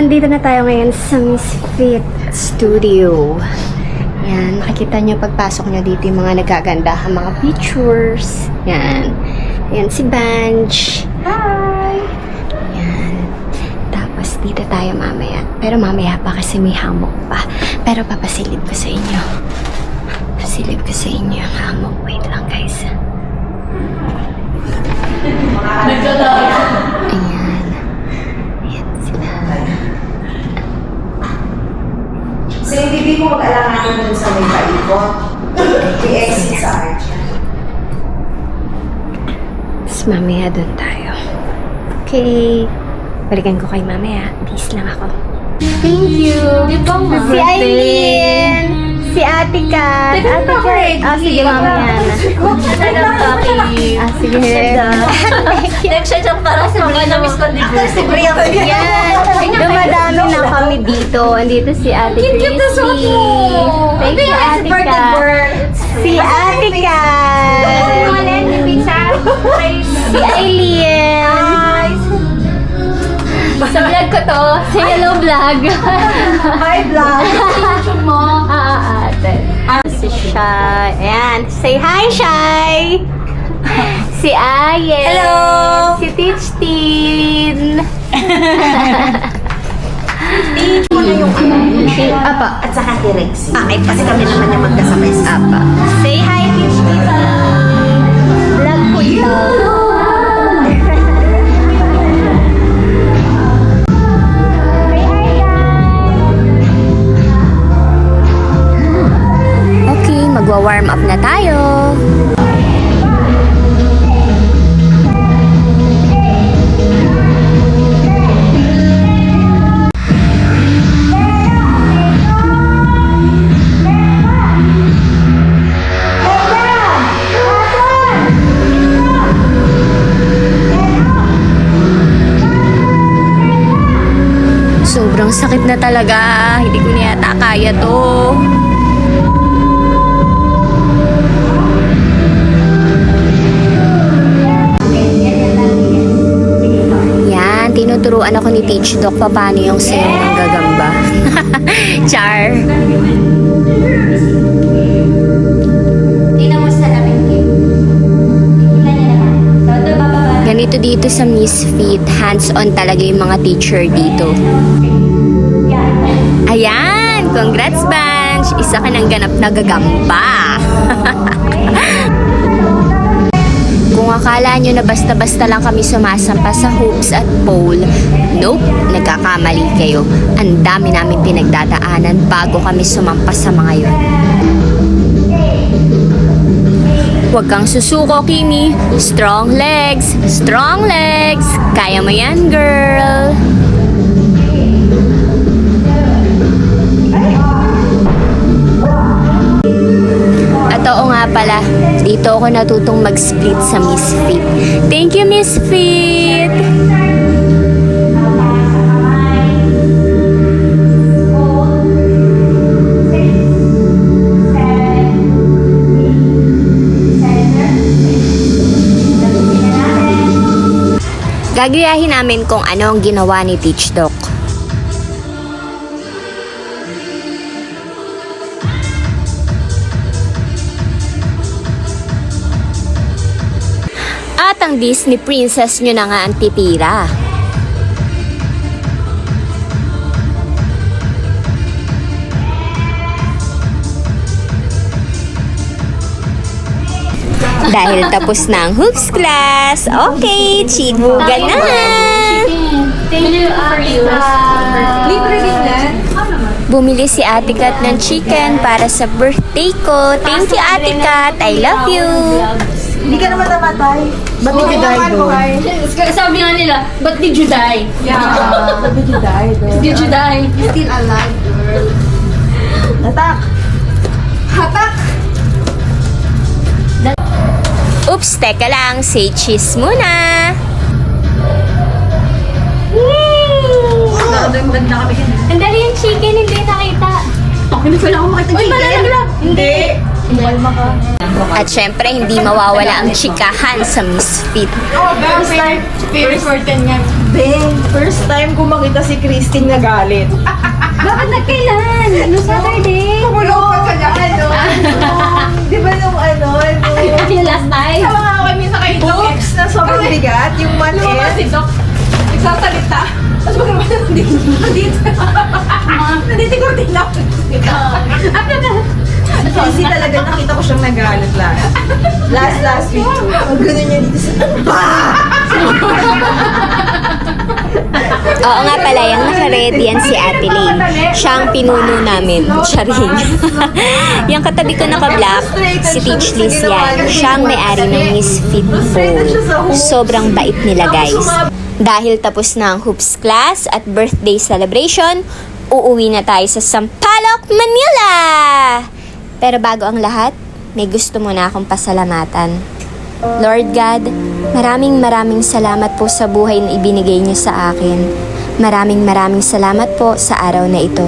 andito na tayo ngayon sa Misfit Studio. Yan, makikita nyo pagpasok nyo dito yung mga nagagandahan, mga pictures. Yan. Yan si Banj. Hi! Yan. Tapos dito tayo mamaya. Pero mamaya pa kasi may hammock pa. Pero papasilip ko sa inyo. Pasilip ko sa inyo ang hammock. Wait lang guys. Ayan. Ayan sila. So, hindi mo mag-alanganin dun sa may paikot. I-exit sa Archer. Tapos mamaya doon tayo. Okay. Balikan ko kay mamaya. Peace lang ako. Thank you. Si Aileen. Si Ate Kat. Ate Kat. Ah, sige mamaya na. Ah, sige. Next siya dyan para sa mga na-miss ko dito. Yan. Dumadami na kami dito. Andito si Ate Christy. Thank you, Ate Kat. Si Ate Kat. Si Aileen. Sa vlog ko to. Sa Hello Vlog. Hi, vlog! YouTube mo. Ate. Si Shai. Ayan. Say hi, Shai. Si Ayen. Hello. Si Teach Teen. Tingin mo na yung Apa. at saka kay Rexy. Bakit? Kasi kami naman yung magkasabay sa Apa. Say hi, Teach Teen. Vlog ko ito. Okay, magwa-warm up na tayo. Sobrang sakit na talaga. Hindi ko na yata kaya to. Yan, tinuturuan ako ni Teach Doc paano yung sayo ng gagamba. Char. Tingnan mo sa lamin, Kim. Tingnan niya naman. Todo, bababa. Ganito dito sa Misfit, hands-on talaga yung mga teacher dito. Ayan! Congrats, Banj! Isa ka ng ganap na gagamba! Kung akala nyo na basta-basta lang kami sumasampa sa hoops at pole, nope, nagkakamali kayo. Ang dami namin pinagdadaanan bago kami sumampa sa mga yun. Huwag kang susuko, Kimi. Strong legs! Strong legs! Kaya mo yan, girl! At oo nga pala, dito ako natutong mag-split sa Misfit. Thank you, Misfit! Gagayahin namin kung ano ang ginawa ni Teach Doc. At ang Disney princess nyo na nga ang titira. Dahil tapos na ang hoops class. Okay, chibugan na! Thank you for you. Libre din yan. Bumili si Ate Kat ng chicken para sa birthday ko. Thank you, Ate Kat. I love you. Hindi ka naman namatay. Ba't did you die doon? Sabi nga nila, but did you die? Yeah. Ba't did you die doon? Did you die? Still alive, girl. Hatak! Hatak! Oops, teka lang. Say cheese muna. Ganda kami yan. Ang dali yung chicken, hindi nakita. Hindi ko lang ako makita. Uy, malala! Hindi. Malma ka. At syempre, hindi mawawala ang chikahan sa Misfit. Oh, girls like favorite curtain nga. Be, first time ko makita si Christine nagalit. Bakit nagkailan? Ano Saturday? Kumulong pa ka na, di ba nung Yung last time? Sama nga kami sa kayo books na sobrang bigat, yung Lumabas si one-end. Doc, nagsasalita. Tapos baka naman nandito. Nandito ko din ako. Kasi talaga nakita ko siyang nagalit last week. Ang gano'n niya dito sa... Oo nga pala, yung naka-ready yan si Ate Lay. Siya ang pinuno namin. Charing. Yung katabi ko naka-black, si Peach Liz yan. Siya ang may-ari ng Miss Fit Bowl. Sobrang bait nila, guys. Dahil tapos na ang hoops class at birthday celebration, uuwi na tayo sa Sampaloc, Manila! Pero bago ang lahat, may gusto muna akong pasalamatan. Lord God, maraming salamat po sa buhay na ibinigay niyo sa akin. Maraming salamat po sa araw na ito.